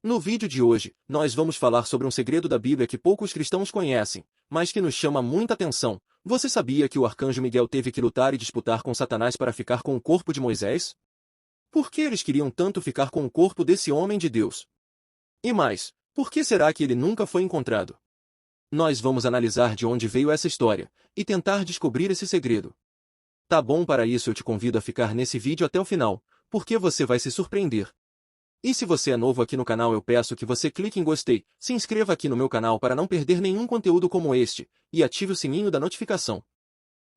No vídeo de hoje, nós vamos falar sobre um segredo da Bíblia que poucos cristãos conhecem, mas que nos chama muita atenção. Você sabia que o arcanjo Miguel teve que lutar e disputar com Satanás para ficar com o corpo de Moisés? Por que eles queriam tanto ficar com o corpo desse homem de Deus? E mais, por que será que ele nunca foi encontrado? Nós vamos analisar de onde veio essa história e tentar descobrir esse segredo. Tá bom, para isso eu te convido a ficar nesse vídeo até o final, porque você vai se surpreender. E se você é novo aqui no canal, eu peço que você clique em gostei, se inscreva aqui no meu canal para não perder nenhum conteúdo como este, e ative o sininho da notificação.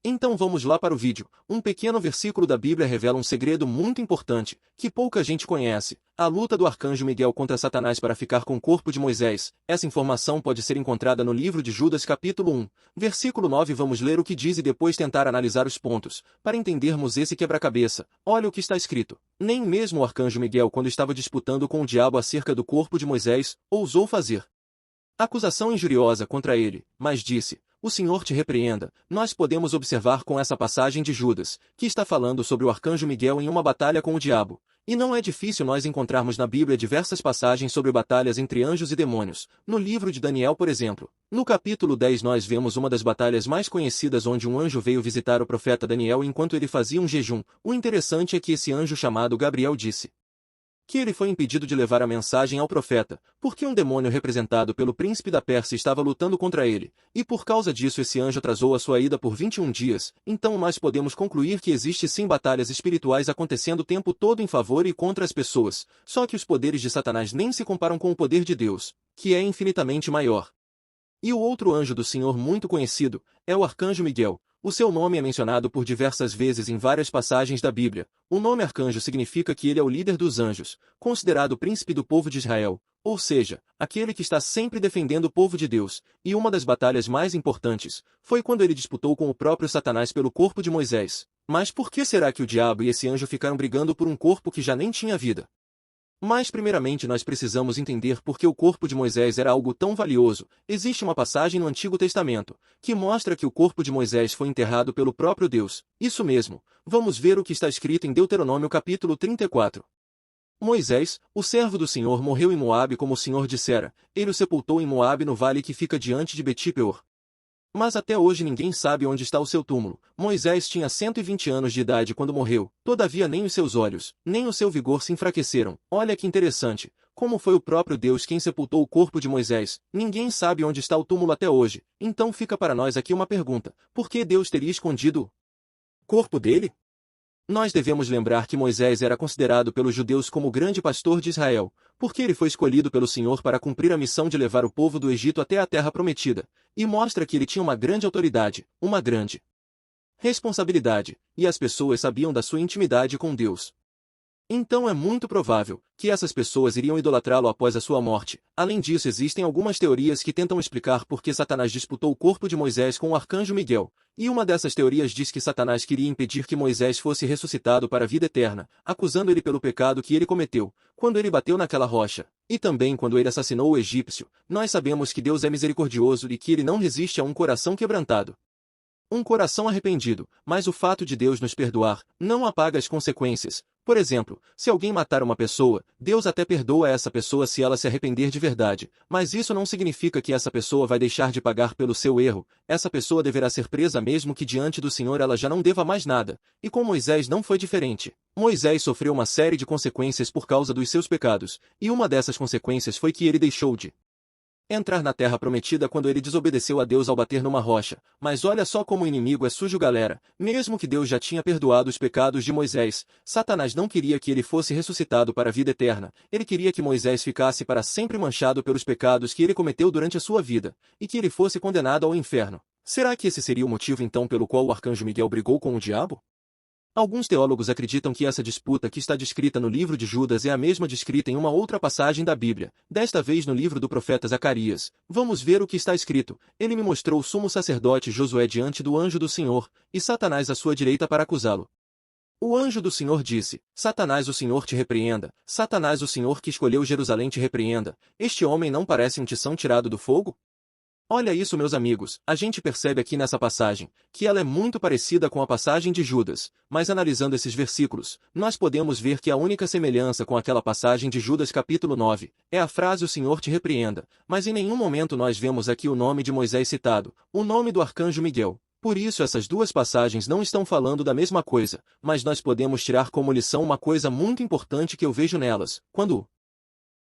Então vamos lá para o vídeo. Um pequeno versículo da Bíblia revela um segredo muito importante, que pouca gente conhece: a luta do arcanjo Miguel contra Satanás para ficar com o corpo de Moisés. Essa informação pode ser encontrada no livro de Judas capítulo 1, versículo 9. Vamos ler o que diz e depois tentar analisar os pontos, para entendermos esse quebra-cabeça. Olha o que está escrito: nem mesmo o arcanjo Miguel, quando estava disputando com o diabo acerca do corpo de Moisés, ousou fazer acusação injuriosa contra ele, mas disse: o Senhor te repreenda. Nós podemos observar com essa passagem de Judas, que está falando sobre o arcanjo Miguel em uma batalha com o diabo. E não é difícil nós encontrarmos na Bíblia diversas passagens sobre batalhas entre anjos e demônios. No livro de Daniel, por exemplo, no capítulo 10 nós vemos uma das batalhas mais conhecidas, onde um anjo veio visitar o profeta Daniel enquanto ele fazia um jejum. O interessante é que esse anjo chamado Gabriel disse que ele foi impedido de levar a mensagem ao profeta, porque um demônio representado pelo príncipe da Pérsia estava lutando contra ele, e por causa disso esse anjo atrasou a sua ida por 21 dias. Então nós podemos concluir que existe sim batalhas espirituais acontecendo o tempo todo em favor e contra as pessoas, só que os poderes de Satanás nem se comparam com o poder de Deus, que é infinitamente maior. E o outro anjo do Senhor muito conhecido é o arcanjo Miguel. O seu nome é mencionado por diversas vezes em várias passagens da Bíblia. O nome arcanjo significa que ele é o líder dos anjos, considerado o príncipe do povo de Israel, ou seja, aquele que está sempre defendendo o povo de Deus. E uma das batalhas mais importantes foi quando ele disputou com o próprio Satanás pelo corpo de Moisés. Mas por que será que o diabo e esse anjo ficaram brigando por um corpo que já nem tinha vida? Mas primeiramente nós precisamos entender por que o corpo de Moisés era algo tão valioso. Existe uma passagem no Antigo Testamento que mostra que o corpo de Moisés foi enterrado pelo próprio Deus. Isso mesmo, vamos ver o que está escrito em Deuteronômio capítulo 34. Moisés, o servo do Senhor, morreu em Moabe como o Senhor dissera. Ele o sepultou em Moabe, no vale que fica diante de Beti-Peor. Mas até hoje ninguém sabe onde está o seu túmulo. Moisés tinha 120 anos de idade quando morreu, todavia nem os seus olhos, nem o seu vigor se enfraqueceram. Olha que interessante, como foi o próprio Deus quem sepultou o corpo de Moisés. Ninguém sabe onde está o túmulo até hoje. Então fica para nós aqui uma pergunta: por que Deus teria escondido o corpo dele? Nós devemos lembrar que Moisés era considerado pelos judeus como o grande pastor de Israel, porque ele foi escolhido pelo Senhor para cumprir a missão de levar o povo do Egito até a terra prometida, e mostra que ele tinha uma grande autoridade, uma grande responsabilidade, e as pessoas sabiam da sua intimidade com Deus. Então é muito provável que essas pessoas iriam idolatrá-lo após a sua morte. Além disso, existem algumas teorias que tentam explicar por que Satanás disputou o corpo de Moisés com o arcanjo Miguel. E uma dessas teorias diz que Satanás queria impedir que Moisés fosse ressuscitado para a vida eterna, acusando ele pelo pecado que ele cometeu, quando ele bateu naquela rocha. E também quando ele assassinou o egípcio. Nós sabemos que Deus é misericordioso e que ele não resiste a um coração quebrantado, um coração arrependido, mas o fato de Deus nos perdoar não apaga as consequências. Por exemplo, se alguém matar uma pessoa, Deus até perdoa essa pessoa se ela se arrepender de verdade, mas isso não significa que essa pessoa vai deixar de pagar pelo seu erro. Essa pessoa deverá ser presa mesmo que diante do Senhor ela já não deva mais nada. E com Moisés não foi diferente. Moisés sofreu uma série de consequências por causa dos seus pecados, e uma dessas consequências foi que ele deixou de entrar na terra prometida quando ele desobedeceu a Deus ao bater numa rocha. Mas olha só como o inimigo é sujo, galera. Mesmo que Deus já tinha perdoado os pecados de Moisés, Satanás não queria que ele fosse ressuscitado para a vida eterna. Ele queria que Moisés ficasse para sempre manchado pelos pecados que ele cometeu durante a sua vida, e que ele fosse condenado ao inferno. Será que esse seria o motivo então pelo qual o arcanjo Miguel brigou com o diabo? Alguns teólogos acreditam que essa disputa que está descrita no livro de Judas é a mesma descrita em uma outra passagem da Bíblia, desta vez no livro do profeta Zacarias. Vamos ver o que está escrito. Ele me mostrou o sumo sacerdote Josué diante do anjo do Senhor, e Satanás à sua direita para acusá-lo. O anjo do Senhor disse: Satanás, o Senhor te repreenda. Satanás, o Senhor que escolheu Jerusalém te repreenda. Este homem não parece um tição tirado do fogo? Olha isso, meus amigos, a gente percebe aqui nessa passagem, que ela é muito parecida com a passagem de Judas, mas analisando esses versículos, nós podemos ver que a única semelhança com aquela passagem de Judas capítulo 9, é a frase "o Senhor te repreenda", mas em nenhum momento nós vemos aqui o nome de Moisés citado, o nome do arcanjo Miguel. Por isso essas duas passagens não estão falando da mesma coisa, mas nós podemos tirar como lição uma coisa muito importante que eu vejo nelas, quando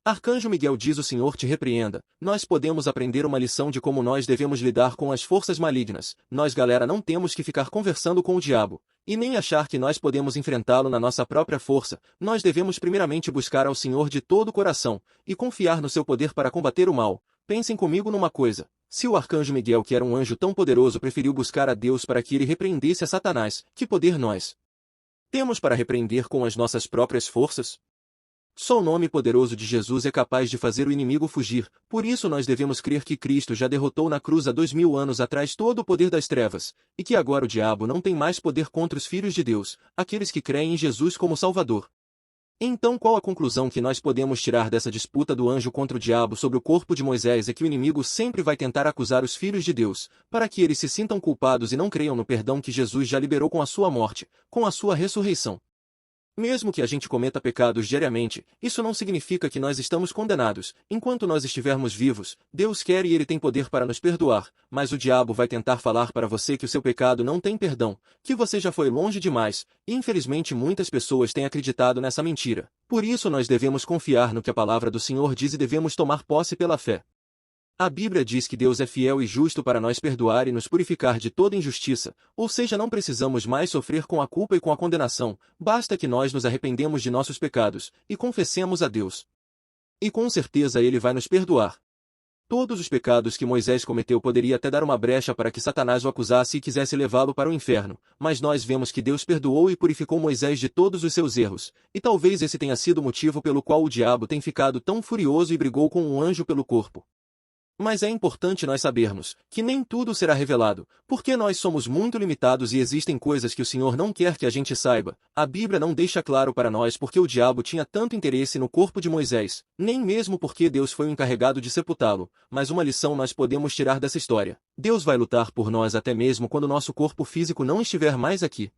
Arcanjo Miguel diz "o Senhor te repreenda", nós podemos aprender uma lição de como nós devemos lidar com as forças malignas. Nós, galera, não temos que ficar conversando com o diabo, e nem achar que nós podemos enfrentá-lo na nossa própria força. Nós devemos primeiramente buscar ao Senhor de todo o coração, e confiar no seu poder para combater o mal. Pensem comigo numa coisa. Se o arcanjo Miguel, que era um anjo tão poderoso, preferiu buscar a Deus para que ele repreendesse a Satanás, que poder nós temos para repreender com as nossas próprias forças? Só o nome poderoso de Jesus é capaz de fazer o inimigo fugir, por isso nós devemos crer que Cristo já derrotou na cruz há 2000 anos atrás todo o poder das trevas, e que agora o diabo não tem mais poder contra os filhos de Deus, aqueles que creem em Jesus como Salvador. Então qual a conclusão que nós podemos tirar dessa disputa do anjo contra o diabo sobre o corpo de Moisés? É que o inimigo sempre vai tentar acusar os filhos de Deus, para que eles se sintam culpados e não creiam no perdão que Jesus já liberou com a sua morte, com a sua ressurreição. Mesmo que a gente cometa pecados diariamente, isso não significa que nós estamos condenados. Enquanto nós estivermos vivos, Deus quer e Ele tem poder para nos perdoar, mas o diabo vai tentar falar para você que o seu pecado não tem perdão, que você já foi longe demais, e infelizmente muitas pessoas têm acreditado nessa mentira. Por isso nós devemos confiar no que a palavra do Senhor diz e devemos tomar posse pela fé. A Bíblia diz que Deus é fiel e justo para nos perdoar e nos purificar de toda injustiça, ou seja, não precisamos mais sofrer com a culpa e com a condenação, basta que nós nos arrependemos de nossos pecados, e confessemos a Deus. E com certeza Ele vai nos perdoar. Todos os pecados que Moisés cometeu poderia até dar uma brecha para que Satanás o acusasse e quisesse levá-lo para o inferno, mas nós vemos que Deus perdoou e purificou Moisés de todos os seus erros, e talvez esse tenha sido o motivo pelo qual o diabo tem ficado tão furioso e brigou com um anjo pelo corpo. Mas é importante nós sabermos que nem tudo será revelado, porque nós somos muito limitados e existem coisas que o Senhor não quer que a gente saiba. A Bíblia não deixa claro para nós porque o diabo tinha tanto interesse no corpo de Moisés, nem mesmo porque Deus foi o encarregado de sepultá-lo, mas uma lição nós podemos tirar dessa história. Deus vai lutar por nós até mesmo quando nosso corpo físico não estiver mais aqui.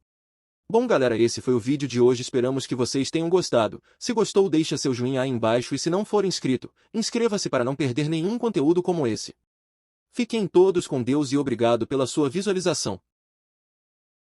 Bom galera, esse foi o vídeo de hoje, esperamos que vocês tenham gostado. Se gostou, deixa seu joinha aí embaixo e se não for inscrito, inscreva-se para não perder nenhum conteúdo como esse. Fiquem todos com Deus e obrigado pela sua visualização.